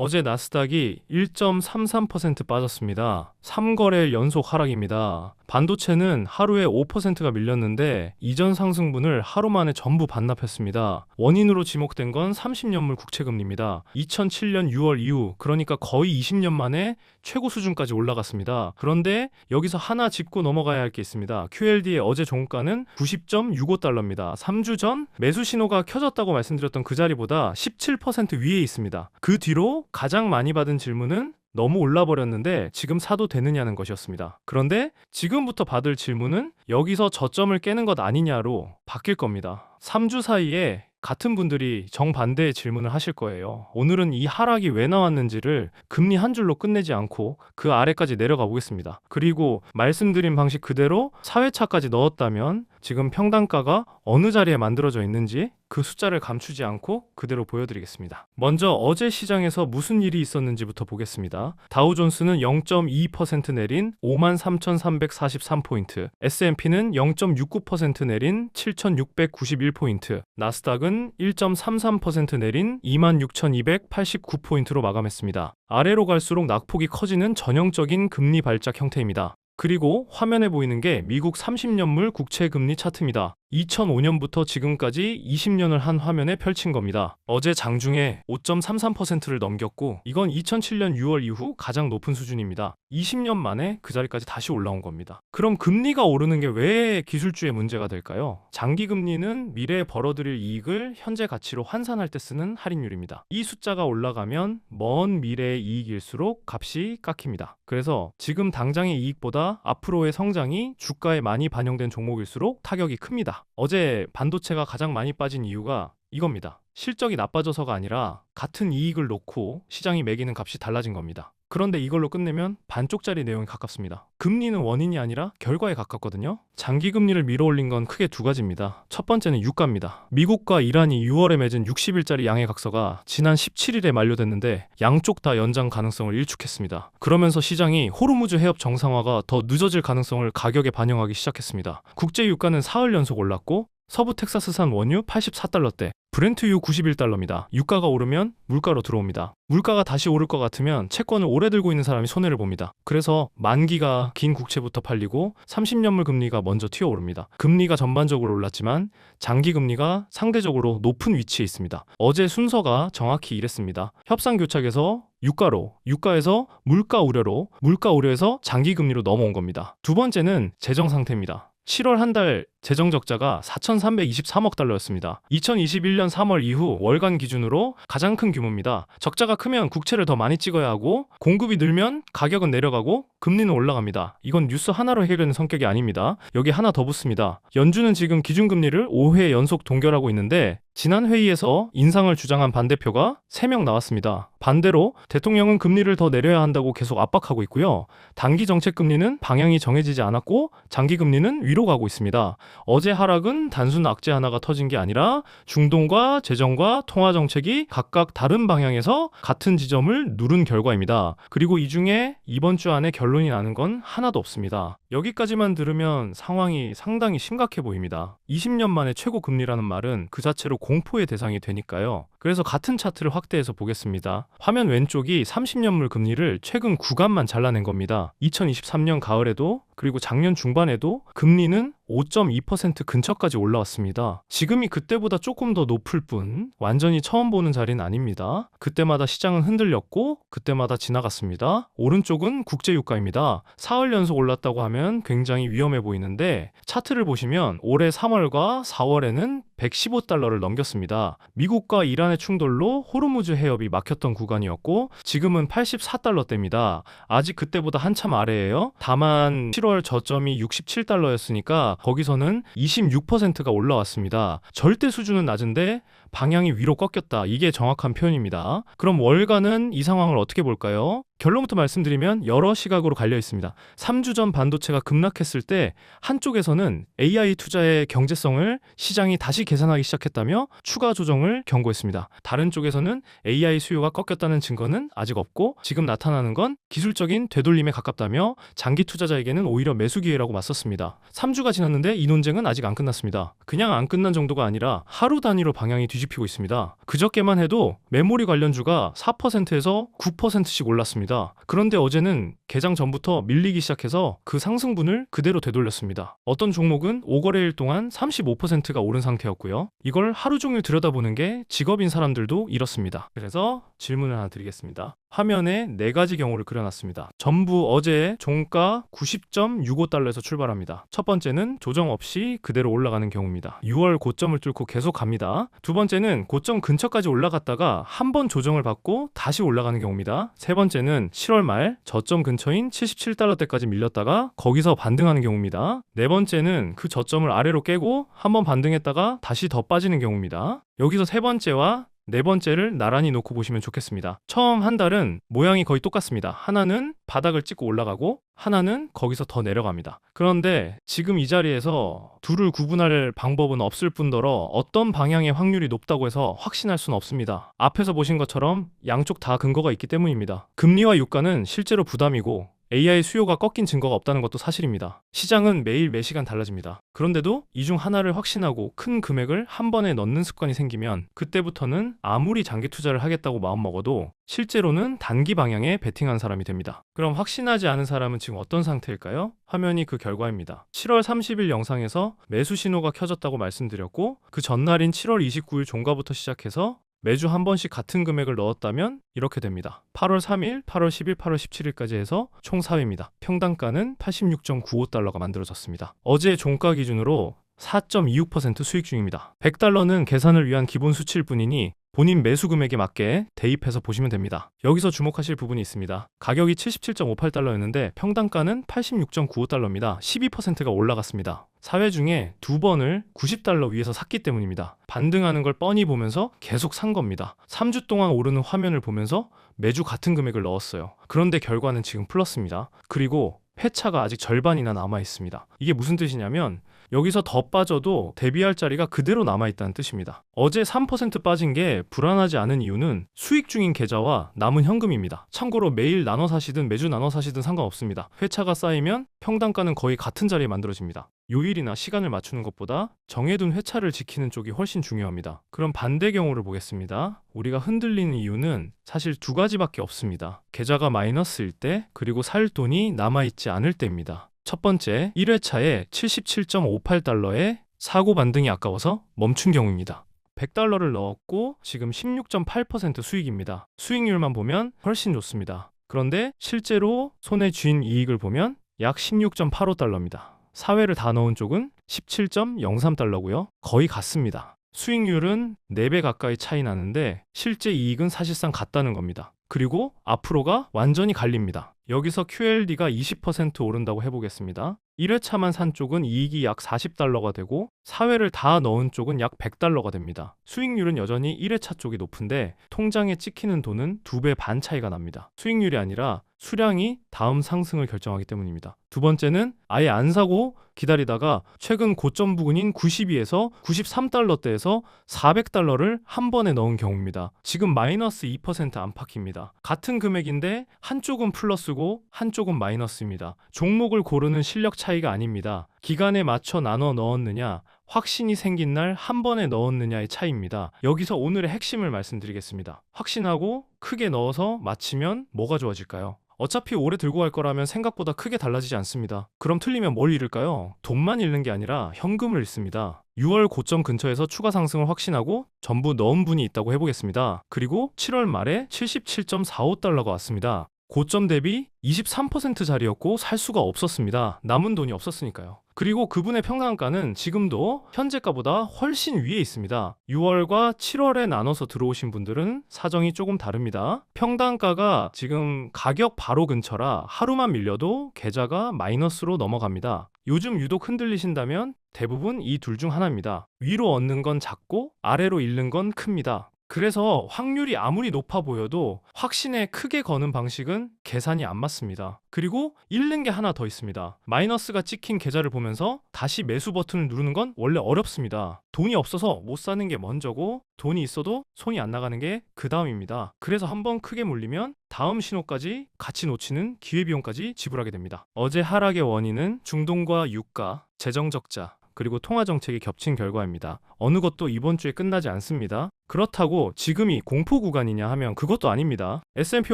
어제 나스닥이 1.33% 빠졌습니다. 3거래 연속 하락입니다. 반도체는 하루에 5%가 밀렸는데 이전 상승분을 하루 만에 전부 반납했습니다. 원인으로 지목된 건 30년물 국채금리입니다. 2007년 6월 이후, 그러니까 거의 20년 만에 최고 수준까지 올라갔습니다. 그런데 여기서 하나 짚고 넘어가야 할 게 있습니다. QLD의 어제 종가는 90.65달러입니다. 3주 전 매수 신호가 켜졌다고 말씀드렸던 그 자리보다 17% 위에 있습니다. 그 뒤로 가장 많이 받은 질문은 너무 올라버렸는데 지금 사도 되느냐는 것이었습니다. 그런데 지금부터 받을 질문은 여기서 저점을 깨는 것 아니냐로 바뀔 겁니다. 3주 사이에 같은 분들이 정반대의 질문을 하실 거예요. 오늘은 이 하락이 왜 나왔는지를 금리 한 줄로 끝내지 않고 그 아래까지 내려가 보겠습니다. 그리고 말씀드린 방식 그대로 사회차까지 넣었다면 지금 평단가가 어느 자리에 만들어져 있는지 그 숫자를 감추지 않고 그대로 보여드리겠습니다. 먼저 어제 시장에서 무슨 일이 있었는지부터 보겠습니다. 다우존스는 0.2% 내린 53,343포인트, S&P는 0.69% 내린 7,691포인트, 나스닥은 1.33% 내린 26,289포인트로 마감했습니다. 아래로 갈수록 낙폭이 커지는 전형적인 금리 발작 형태입니다. 그리고 화면에 보이는 게 미국 30년물 국채금리 차트입니다. 2005년부터 지금까지 20년을 한 화면에 펼친 겁니다. 어제 장중에 5.33%를 넘겼고 이건 2007년 6월 이후 가장 높은 수준입니다. 20년 만에 그 자리까지 다시 올라온 겁니다. 그럼 금리가 오르는 게 왜 기술주의 문제가 될까요? 장기금리는 미래에 벌어들일 이익을 현재 가치로 환산할 때 쓰는 할인율입니다. 이 숫자가 올라가면 먼 미래의 이익일수록 값이 깎입니다. 그래서 지금 당장의 이익보다 앞으로의 성장이 주가에 많이 반영된 종목일수록 타격이 큽니다. 어제 반도체가 가장 많이 빠진 이유가 이겁니다. 실적이 나빠져서가 아니라 같은 이익을 놓고 시장이 매기는 값이 달라진 겁니다. 그런데 이걸로 끝내면 반쪽짜리 내용에 가깝습니다. 금리는 원인이 아니라 결과에 가깝거든요. 장기금리를 밀어올린 건 크게 두 가지입니다. 첫 번째는 유가입니다. 미국과 이란이 6월에 맺은 60일짜리 양해각서가 지난 17일에 만료됐는데 양쪽 다 연장 가능성을 일축했습니다. 그러면서 시장이 호르무즈 해협 정상화가 더 늦어질 가능성을 가격에 반영하기 시작했습니다. 국제 유가는 사흘 연속 올랐고 서부 텍사스산 원유 84달러대, 브렌트유 91달러입니다. 유가가 오르면 물가로 들어옵니다. 물가가 다시 오를 것 같으면 채권을 오래 들고 있는 사람이 손해를 봅니다. 그래서 만기가 긴 국채부터 팔리고 30년물 금리가 먼저 튀어오릅니다. 금리가 전반적으로 올랐지만 장기금리가 상대적으로 높은 위치에 있습니다. 어제 순서가 정확히 이랬습니다. 협상교착에서 유가로, 유가에서 물가 우려로, 물가 우려에서 장기금리로 넘어온 겁니다. 두 번째는 재정 상태입니다. 7월 한 달 재정 적자가 4,323억 달러였습니다. 2021년 3월 이후 월간 기준으로 가장 큰 규모입니다. 적자가 크면 국채를 더 많이 찍어야 하고 공급이 늘면 가격은 내려가고 금리는 올라갑니다. 이건 뉴스 하나로 해결되는 성격이 아닙니다. 여기 하나 더 붙습니다. 연준은 지금 기준금리를 5회 연속 동결하고 있는데 지난 회의에서 인상을 주장한 반대표가 3명 나왔습니다. 반대로 대통령은 금리를 더 내려야 한다고 계속 압박하고 있고요. 단기 정책 금리는 방향이 정해지지 않았고 장기 금리는 위로 가고 있습니다. 어제 하락은 단순 악재 하나가 터진 게 아니라 중동과 재정과 통화 정책이 각각 다른 방향에서 같은 지점을 누른 결과입니다. 그리고 이 중에 이번 주 안에 결론이 나는 건 하나도 없습니다. 여기까지만 들으면 상황이 상당히 심각해 보입니다. 20년 만에 최고 금리라는 말은 그 자체로 공포의 대상이 되니까요. 그래서 같은 차트를 확대해서 보겠습니다. 화면 왼쪽이 30년물 금리를 최근 구간만 잘라낸 겁니다. 2023년 가을에도 그리고 작년 중반에도 금리는 5.2% 근처까지 올라왔습니다. 지금이 그때보다 조금 더 높을 뿐 완전히 처음 보는 자리는 아닙니다. 그때마다 시장은 흔들렸고 그때마다 지나갔습니다. 오른쪽은 국제유가입니다. 사흘 연속 올랐다고 하면 굉장히 위험해 보이는데 차트를 보시면 올해 3월과 4월에는 115달러를 넘겼습니다. 미국과 이란의 충돌로 호르무즈 해협이 막혔던 구간이었고 지금은 84달러대입니다. 아직 그때보다 한참 아래예요. 다만 7월 저점이 67달러였으니까 거기서는 26%가 올라왔습니다. 절대 수준은 낮은데 방향이 위로 꺾였다. 이게 정확한 표현입니다. 그럼 월간은 이 상황을 어떻게 볼까요? 결론부터 말씀드리면 여러 시각으로 갈려 있습니다. 3주 전 반도체가 급락했을 때 한쪽에서는 AI 투자의 경제성을 시장이 다시 계산하기 시작했다며 추가 조정을 경고했습니다. 다른 쪽에서는 AI 수요가 꺾였다는 증거는 아직 없고 지금 나타나는 건 기술적인 되돌림에 가깝다며 장기 투자자에게는 오히려 매수 기회라고 맞섰습니다. 3주가 지났는데 이 논쟁은 아직 안 끝났습니다. 그냥 안 끝난 정도가 아니라 하루 단위로 방향이 뒤집히고 있습니다. 그저께만 해도 메모리 관련주가 4%에서 9%씩 올랐습니다. 그런데 어제는 개장 전부터 밀리기 시작해서 그 상승분을 그대로 되돌렸습니다. 어떤 종목은 5거래일 동안 35%가 오른 상태였고요. 이걸 하루 종일 들여다보는 게 직업인 사람들도 이렇습니다. 그래서 질문을 하나 드리겠습니다. 화면에 4가지 경우를 그려놨습니다. 전부 어제 종가 90.65달러에서 출발합니다. 첫 번째는 조정 없이 그대로 올라가는 경우입니다. 6월 고점을 뚫고 계속 갑니다. 두 번째는 고점 근처까지 올라갔다가 한 번 조정을 받고 다시 올라가는 경우입니다. 세 번째는 7월 말 저점 근처인 77달러대까지 밀렸다가 거기서 반등하는 경우입니다. 네 번째는 그 저점을 아래로 깨고 한 번 반등했다가 다시 더 빠지는 경우입니다. 여기서 세 번째와 네 번째를 나란히 놓고 보시면 좋겠습니다. 처음 한 달은 모양이 거의 똑같습니다. 하나는 바닥을 찍고 올라가고 하나는 거기서 더 내려갑니다. 그런데 지금 이 자리에서 둘을 구분할 방법은 없을 뿐더러 어떤 방향의 확률이 높다고 해서 확신할 수는 없습니다. 앞에서 보신 것처럼 양쪽 다 근거가 있기 때문입니다. 금리와 유가는 실제로 부담이고 AI 수요가 꺾인 증거가 없다는 것도 사실입니다. 시장은 매일 매시간 달라집니다. 그런데도 이 중 하나를 확신하고 큰 금액을 한 번에 넣는 습관이 생기면 그때부터는 아무리 장기 투자를 하겠다고 마음먹어도 실제로는 단기 방향에 베팅한 사람이 됩니다. 그럼 확신하지 않은 사람은 지금 어떤 상태일까요? 화면이 그 결과입니다. 7월 30일 영상에서 매수 신호가 켜졌다고 말씀드렸고 그 전날인 7월 29일 종가부터 시작해서 매주 한 번씩 같은 금액을 넣었다면 이렇게 됩니다. 8월 3일, 8월 10일, 8월 17일까지 해서 총 4회입니다. 평단가는 86.95달러가 만들어졌습니다. 어제 종가 기준으로 4.26% 수익 중입니다. 100달러는 계산을 위한 기본 수치일 뿐이니 본인 매수 금액에 맞게 대입해서 보시면 됩니다. 여기서 주목하실 부분이 있습니다. 가격이 77.58달러였는데 평단가는 86.95달러입니다. 12%가 올라갔습니다. 4회 중에 2번을 90달러 위에서 샀기 때문입니다. 반등하는 걸 뻔히 보면서 계속 산 겁니다. 3주 동안 오르는 화면을 보면서 매주 같은 금액을 넣었어요. 그런데 결과는 지금 플러스입니다. 그리고 회차가 아직 절반이나 남아 있습니다. 이게 무슨 뜻이냐면 여기서 더 빠져도 대비할 자리가 그대로 남아있다는 뜻입니다. 어제 3% 빠진 게 불안하지 않은 이유는 수익 중인 계좌와 남은 현금입니다. 참고로 매일 나눠 사시든 매주 나눠 사시든 상관없습니다. 회차가 쌓이면 평단가는 거의 같은 자리에 만들어집니다. 요일이나 시간을 맞추는 것보다 정해둔 회차를 지키는 쪽이 훨씬 중요합니다. 그럼 반대 경우를 보겠습니다. 우리가 흔들리는 이유는 사실 2가지밖에 없습니다. 계좌가 마이너스일 때 그리고 살 돈이 남아있지 않을 때입니다. 첫 번째, 1회차에 77.58달러에 사고 반등이 아까워서 멈춘 경우입니다. 100달러를 넣었고 지금 16.8% 수익입니다. 수익률만 보면 훨씬 좋습니다. 그런데 실제로 손에 쥔 이익을 보면 약 16.85달러입니다. 4회를 다 넣은 쪽은 17.03달러고요. 거의 같습니다. 수익률은 4배 가까이 차이 나는데 실제 이익은 사실상 같다는 겁니다. 그리고 앞으로가 완전히 갈립니다. 여기서 QLD가 20% 오른다고 해보겠습니다. 1회차만 산 쪽은 이익이 약 40달러가 되고 4회를 다 넣은 쪽은 약 100달러가 됩니다. 수익률은 여전히 1회차 쪽이 높은데 통장에 찍히는 돈은 2배 반 차이가 납니다. 수익률이 아니라 수량이 다음 상승을 결정하기 때문입니다. 두 번째는 아예 안 사고 기다리다가 최근 고점 부근인 92에서 93달러대에서 400달러를 한 번에 넣은 경우입니다. 지금 마이너스 2% 안팎입니다. 같은 금액인데 한쪽은 플러스고 한쪽은 마이너스입니다. 종목을 고르는 실력 차이가 아닙니다. 기간에 맞춰 나눠 넣었느냐, 확신이 생긴 날 한 번에 넣었느냐의 차이입니다. 여기서 오늘의 핵심을 말씀드리겠습니다. 확신하고 크게 넣어서 맞히면 뭐가 좋아질까요? 어차피 오래 들고 갈 거라면 생각보다 크게 달라지지 않습니다. 그럼 틀리면 뭘 잃을까요? 돈만 잃는 게 아니라 현금을 잃습니다. 6월 고점 근처에서 추가 상승을 확신하고 전부 넣은 분이 있다고 해보겠습니다. 그리고 7월 말에 77.45달러가 왔습니다. 고점 대비 23%짜리였고 살 수가 없었습니다. 남은 돈이 없었으니까요. 그리고 그분의 평단가는 지금도 현재가보다 훨씬 위에 있습니다. 6월과 7월에 나눠서 들어오신 분들은 사정이 조금 다릅니다. 평단가가 지금 가격 바로 근처라 하루만 밀려도 계좌가 마이너스로 넘어갑니다. 요즘 유독 흔들리신다면 대부분 이 둘 중 하나입니다. 위로 얻는 건 작고 아래로 잃는 건 큽니다. 그래서 확률이 아무리 높아 보여도 확신에 크게 거는 방식은 계산이 안 맞습니다. 그리고 잃는 게 하나 더 있습니다. 마이너스가 찍힌 계좌를 보면서 다시 매수 버튼을 누르는 건 원래 어렵습니다. 돈이 없어서 못 사는 게 먼저고 돈이 있어도 손이 안 나가는 게 그 다음입니다. 그래서 한번 크게 물리면 다음 신호까지 같이 놓치는 기회비용까지 지불하게 됩니다. 어제 하락의 원인은 중동과 유가, 재정 적자, 그리고 통화 정책이 겹친 결과입니다. 어느 것도 이번 주에 끝나지 않습니다. 그렇다고 지금이 공포 구간이냐 하면 그것도 아닙니다. S&P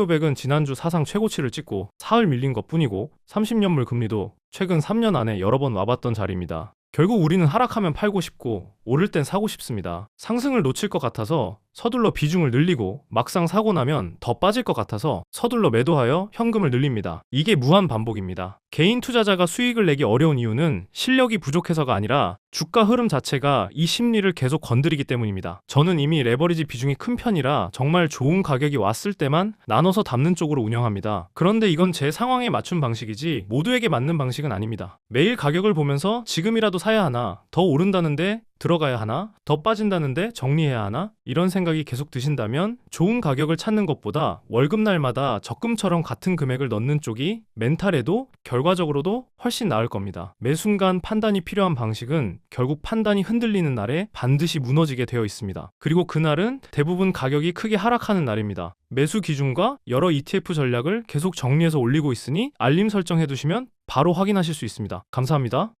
500은 지난주 사상 최고치를 찍고 사흘 밀린 것뿐이고 30년물 금리도 최근 3년 안에 여러 번 와봤던 자리입니다. 결국 우리는 하락하면 팔고 싶고 오를 땐 사고 싶습니다. 상승을 놓칠 것 같아서 서둘러 비중을 늘리고 막상 사고 나면 더 빠질 것 같아서 서둘러 매도하여 현금을 늘립니다. 이게 무한 반복입니다. 개인 투자자가 수익을 내기 어려운 이유는 실력이 부족해서가 아니라 주가 흐름 자체가 이 심리를 계속 건드리기 때문입니다. 저는 이미 레버리지 비중이 큰 편이라 정말 좋은 가격이 왔을 때만 나눠서 담는 쪽으로 운영합니다. 그런데 이건 제 상황에 맞춘 방식이지 모두에게 맞는 방식은 아닙니다. 매일 가격을 보면서 지금이라도 사야 하나, 더 오른다는데 들어가야 하나, 더 빠진다는데 정리해야 하나, 이런 생각이 계속 드신다면 좋은 가격을 찾는 것보다 월급날마다 적금처럼 같은 금액을 넣는 쪽이 멘탈에도 결과적으로도 훨씬 나을 겁니다. 매 순간 판단이 필요한 방식은 결국 판단이 흔들리는 날에 반드시 무너지게 되어 있습니다. 그리고 그날은 대부분 가격이 크게 하락하는 날입니다. 매수 기준과 여러 ETF 전략을 계속 정리해서 올리고 있으니 알림 설정해 두시면 바로 확인하실 수 있습니다. 감사합니다.